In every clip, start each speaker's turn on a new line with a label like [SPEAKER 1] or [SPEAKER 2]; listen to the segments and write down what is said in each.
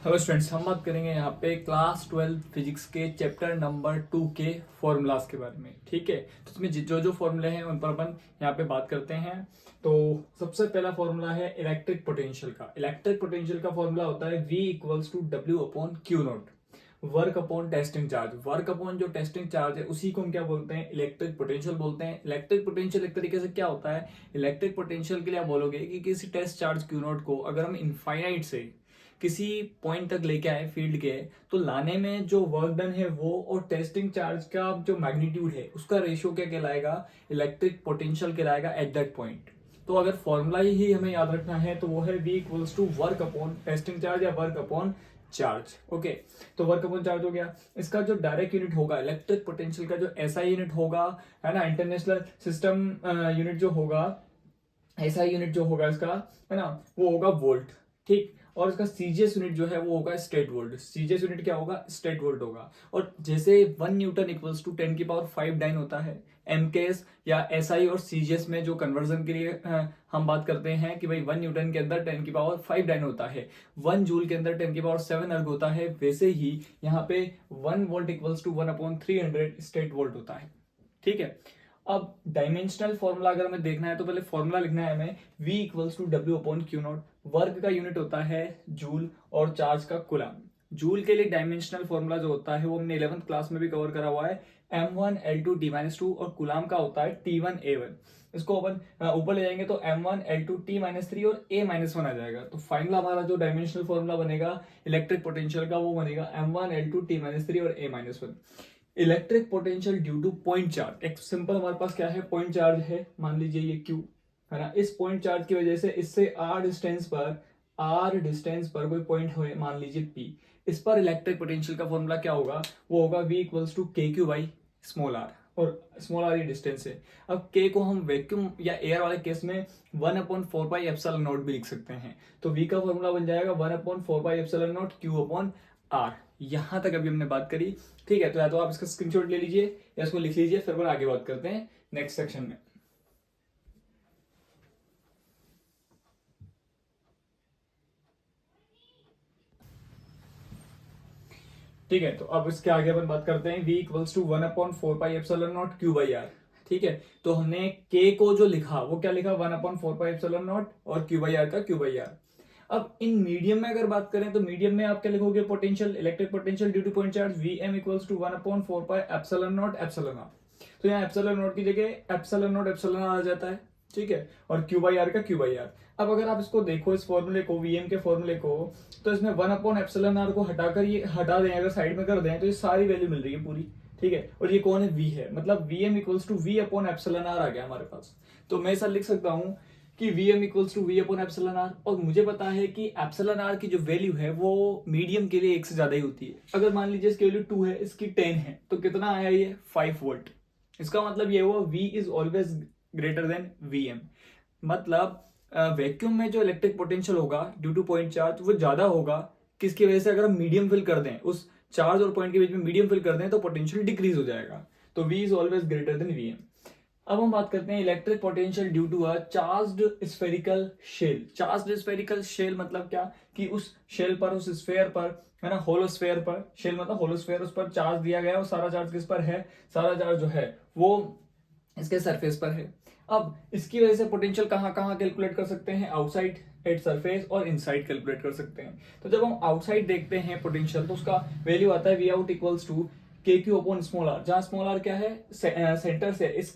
[SPEAKER 1] Hello students, हम बात करेंगे यहाँ पे क्लास 12 फिजिक्स के चैप्टर नंबर 2 के फॉर्मूलाज के बारे में। ठीक है, तो इसमें जो जो फॉर्मूले हैं उन पर अपन यहाँ पे बात करते हैं। तो सबसे पहला फॉर्मूला है इलेक्ट्रिक पोटेंशियल का। इलेक्ट्रिक पोटेंशियल का फॉर्मूला होता है V equals to W upon Q naught, work upon testing charge. Work upon जो टेस्टिंग चार्ज है उसी को हम क्या बोलते हैं, इलेक्ट्रिक पोटेंशियल बोलते हैं। इलेक्ट्रिक पोटेंशियल एक तरीके से क्या होता है, इलेक्ट्रिक पोटेंशियल के लिए आप बोलोगे कि किसी टेस्ट चार्ज क्यू नॉट को अगर हम इनफाइनाइट से किसी पॉइंट तक लेके आए फील्ड के, तो लाने में जो वर्क डन है वो और टेस्टिंग चार्ज का जो मैग्नीट्यूड है उसका रेशियो क्या कहलाएगा, इलेक्ट्रिक पोटेंशियल कहलाएगा एट दैट पॉइंट। तो अगर फॉर्मूला ही हमें याद रखना है तो वो है V equals to work upon testing charge या वर्क अपॉन चार्ज। ओके, तो वर्क अपॉन चार्ज हो गया। इसका जो डायरेक्ट यूनिट होगा इलेक्ट्रिक पोटेंशियल का, जो एसआई यूनिट होगा, है ना, इंटरनेशनल सिस्टम यूनिट जो होगा, एसआई यूनिट जो होगा इसका, है ना, वो होगा वोल्ट। ठीक, और इसका सीजीएस यूनिट जो है वो होगा स्टेट वोल्ट। सीजीएस यूनिट क्या होगा, स्टेट वोल्ट होगा। और जैसे 1 न्यूटन इक्वल्स टू 10 की पावर 5 डाइन होता है, एमकेएस या एसआई और सीजीएस में जो कन्वर्जन के लिए हम बात करते हैं कि भाई 1 न्यूटन के अंदर 10 की पावर 5 डाइन होता है, 1 जूल के अंदर 10 की पावर 7 अर्ग होता है, वैसे ही यहाँ पे 1 volt equals to 1/300 statvolt होता है। ठीक है, अब डायमेंशनल फॉर्मूला अगर हमें देखना है तो पहले फॉर्मूला लिखना है हमें V equals to W upon Q naught. Work का यूनिट होता है जूल और चार्ज का कूलम। जूल के लिए डायमेंशनल फॉर्मूला जो होता है वो हमने 11th क्लास में भी कवर करा हुआ है, m1l2t-2, और कूलम का होता है t1a1। इसको अपन ऊपर ले जाएंगे तो m1l2t-3 और a-1 आ जाएगा। तो फाइनल हमारा जो डायमेंशनल फॉर्मूला बनेगा इलेक्ट्रिक पोटेंशियल का वो बनेगा m1l2t-3 और a-1। Electric potential due to point charge, एक सिंपल हमारे पास क्या है, पॉइंट चार्ज है, मान लीजिए ये Q है ना। इस पॉइंट चार्ज की वजह से इससे r डिस्टेंस पर कोई पॉइंट हो, मान लीजिए P, इस पर इलेक्ट्रिक पोटेंशियल का फॉर्मूला क्या होगा, वो होगा V equals to KQ by small r, और स्मॉल r ये डिस्टेंस है। अब K को हम वैक्यूम या एयर वाले केस में 1/4 पाई एप्सिलॉन नॉट भी लिख सकते हैं। तो V का फॉर्मूला बन जाएगा 1/4 pi epsilon naught Q upon r। यहां तक अभी हमने बात करी। ठीक है, तो या तो आप इसका स्क्रीनशॉट ले लीजिए या इसको लिख लीजिए, फिर अपन आगे बात करते हैं नेक्स्ट सेक्शन में। ठीक है, तो अब इसके आगे अपन बात करते हैं V equals to 1/4 pi epsilon naught Q by R। ठीक है, तो हमने K को जो लिखा वो क्या लिखा, 1/4 पाई एप्सिलॉन नॉट और Q बाई R का Q बाई R। अब इन मीडियम में अगर बात करें तो मीडियम में आप क्या लिखोगे, potential, electric potential due to point charge Vm equals to 1/4 pi epsilon naught epsilon R। तो यहाँ एप्सिलॉन नॉट की जगह एप्सिलॉन नॉट एप्सिलॉन R आ जाता है। ठीक है, और Q बाई R का Q बाई R। अब अगर आप इसको देखो, इस फॉर्मूले को, Vm के फॉर्मूले को, तो इसमें 1/एप्सिलॉन R को हटाकर ये हटा दें, अगर साइड में कर दें तो ये सारी वैल्यू मिल रही है पूरी। ठीक है, और ये कौन है, V है, मतलब Vm इक्वल्स टू V/एप्सिलॉन R आ गया हमारे पास। तो मैं ऐसा लिख सकता हूँ कि Vm इक्वल्स टू V/एप्सिलॉन R, और मुझे पता है कि एप्सिलॉन R की जो वैल्यू है वो मीडियम के लिए 1 से ज्यादा ही होती है। अगर मान लीजिए इसकी वैल्यू 2 है, इसकी 10 है, तो कितना आया ये, 5 वोल्ट। इसका मतलब ये हुआ V is always greater than Vm। मतलब वैक्यूम में जो इलेक्ट्रिक पोटेंशियल होगा ड्यू टू पॉइंट चार्ज वो ज्यादा होगा, किसकी वजह से, अगर हम मीडियम फिल कर दें, उस चार्ज और पॉइंट के बीच में मीडियम फिल कर दें तो पोटेंशियल डिक्रीज हो जाएगा। तो V is always greater than Vm। अब हम बात करते हैं electric potential due to a charged spherical shell. Charged spherical shell मतलब क्या, कि उस शेल पर, उस स्फेयर पर, है ना, होलोस्फेयर पर, शेल मतलब होलोस्फेयर, उस पर चार्ज दिया गया है और सारा चार्ज किस पर है, सारा चार्ज जो है वो इसके सरफेस पर है। अब इसकी वजह से पोटेंशियल कहाँ कहाँ कैलकुलेट कर सकते हैं, आउटसाइड एट सरफेस और इनसाइड कैलकुलेट कर सकते हैं। तो जब हम आउटसाइड देखते हैं पोटेंशियल तो उसका वैल्यू आता है V out equals to KQ upon small r, जहां स्मॉल r क्या है, सेंटर से, इस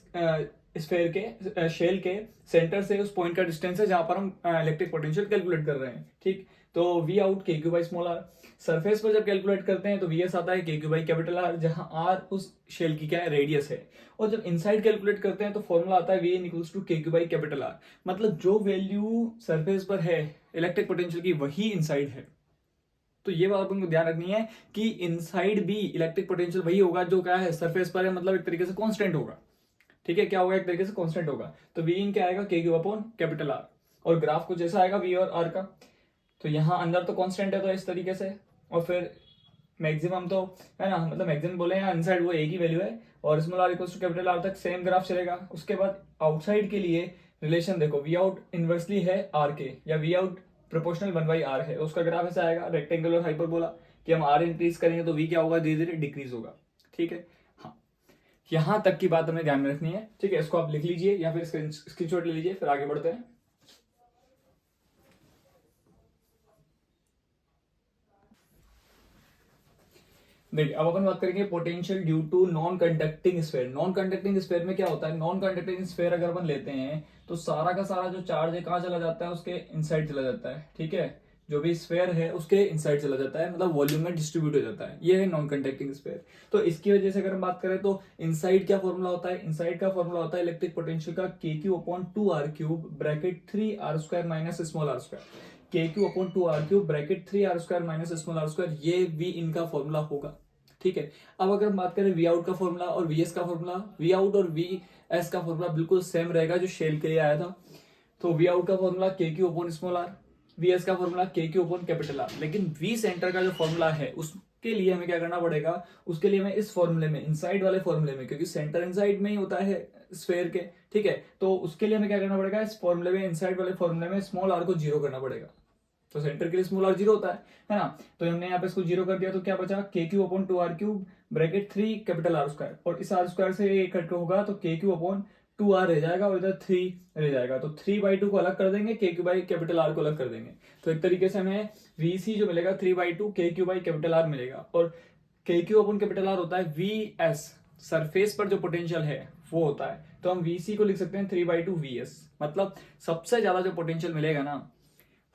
[SPEAKER 1] स्फेयर के, शेल के सेंटर से उस पॉइंट का डिस्टेंस है जहां पर हम इलेक्ट्रिक पोटेंशियल कैलकुलेट कर रहे हैं। ठीक, तो V out KQ by small r। Surface पर जब कैलकुलेट करते हैं तो VS आता है KQ बाई कैपिटल R, जहां R उस शेल की क्या है, रेडियस है। और जब इनसाइड कैलकुलेट करते हैं तो फॉर्मूला आता है Vn equals to KQ by capital R। मतलब जो वैल्यू सरफेस पर है इलेक्ट्रिक पोटेंशियल की वही इनसाइड है। तो ये बात अपन को ध्यान रखनी है कि इनसाइड भी इलेक्ट्रिक पोटेंशियल वही होगा जो क्या है, सरफेस पर है, मतलब एक तरीके से कांस्टेंट होगा। ठीक है, क्या होगा, एक तरीके से कांस्टेंट होगा। तो V इन क्या आएगा, KQ अपॉन कैपिटल R, और ग्राफ को जैसा आएगा V और R का। तो यहाँ अंदर तो कांस्टेंट है तो इस तरीके से, और फिर मैक्सिमम तो, है ना, मतलब मैक्सिमम बोले यहाँ इनसाइड वो एक ही वैल्यू है, और small r equals to capital R तक सेम ग्राफ चलेगा। उसके बाद आउटसाइड के लिए रिलेशन देखो, V आउट इनवर्सली है R के, या V आउट प्रोपोर्शनल 1/r है, उसका ग्राफ ऐसा आएगा रेक्टेंगल और हाइपरबोला कि हम r इंक्रीज करेंगे तो v क्या होगा, धीरे धीरे डिक्रीज होगा। ठीक है, हाँ, यहां तक की बात हमें ध्यान में रखनी है। ठीक है, इसको आप लिख लीजिए या फिर स्क्रीनशॉट ले लीजिए, फिर आगे बढ़ते हैं। देखिए, अब अपन बात करेंगे potential due to non conducting sphere. Non conducting sphere में क्या होता है, नॉन कंडक्टिंग स्फीयर अगर अपन लेते हैं तो सारा का सारा जो चार्ज है कहाँ चला जाता है, उसके इनसाइड चला जाता है। ठीक है, जो भी स्फीयर है उसके इनसाइड चला जाता है, मतलब वॉल्यूम में डिस्ट्रीब्यूट हो जाता है, ये है नॉन कंडक्टिंग स्फीयर। तो इसकी वजह से अगर हम बात करें तो इनसाइड क्या फॉर्मूला होता है, इनसाइड का फॉर्मूला होता है इलेक्ट्रिक पोटेंशियल का KQ/2r³ bracket 3r² minus small r²। KQ/2r³ bracket 3r² minus small r², ये v इनका फॉर्मूला होगा। ठीक है, अब अगर हम बात करें वी आउट का फॉर्मूला और वी एस का फॉर्मूला, वी आउट और वी एस का फॉर्मूला बिल्कुल सेम रहेगा जो शेल के लिए आया था। तो वी आउट का फॉर्मूला KQ/स्मॉल r, वी एस का फॉर्मूला KQ/कैपिटल R। लेकिन वी सेंटर का जो फॉर्मूला है उसके लिए हमें क्या करना पड़ेगा, उसके लिए हमें इस फॉर्मूले में, इनसाइड वाले फॉर्मूले में, क्योंकि सेंटर इनसाइड में ही होता है स्फीयर के। ठीक है, तो उसके लिए हमें क्या करना पड़ेगा, इस फॉर्मूले में, इनसाइड वाले फॉर्मूले में स्मॉल r को 0 करना पड़ेगा। तो सेंटर के लिए स्मॉल r 0 होता है ना। तो हमने यहाँ पे इसको 0 कर दिया, तो क्या बचा, KQ/2r³ ब्रैकेट 3 कैपिटल R², और इस r² से ये कट होगा तो KQ/2r रह जाएगा और इधर 3 रह जाएगा। तो 3/2 को अलग कर देंगे, KQ/R को अलग कर देंगे। तो एक तरीके से हमें VC जो मिलेगा 3/2 KQ/R मिलेगा, और KQ/R होता है VS, सरफेस पर जो पोटेंशियल है वो होता है। तो हम VC को लिख सकते हैं 3/2 VS, मतलब सबसे ज्यादा जो पोटेंशियल मिलेगा ना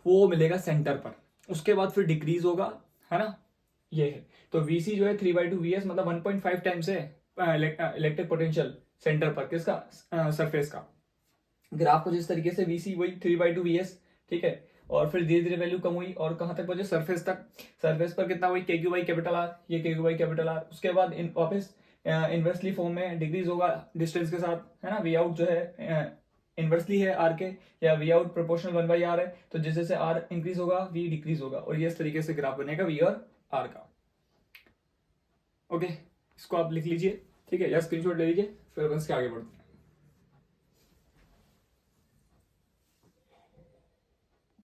[SPEAKER 1] वो मिलेगा सेंटर पर, उसके बाद फिर डिक्रीज होगा, है ना, ये है। तो VC जो है 3/2 VS, मतलब 1.5 टाइम्स है इलेक्ट्रिक पोटेंशियल सेंटर पर, किसका, सरफेस का। ग्राफ को जिस तरीके से VC वही 3/2 VS। ठीक है, और फिर धीरे धीरे वैल्यू कम हुई और कहां तक पहुंचे, सरफेस तक। सरफेस पर कितना हुई, KQ/R, ये KQ/R। उसके बाद वापस इनवर्सली फॉर्म में डिक्रीज होगा डिस्टेंस के साथ, है ना। वी आउट जो है इनवर्सली है आर के, या वी आउट प्रोपोर्शनल 1/r है, तो जैसे जैसे आर इंक्रीज होगा वी डिक्रीज होगा, और ये इस तरीके से ग्राफ बनेगा वी और आर का। ओके, इसको आप लिख लीजिए, ठीक है, या स्क्रीनशॉट ले लीजिए, फिर अपन इसके आगे बढ़ते हैं।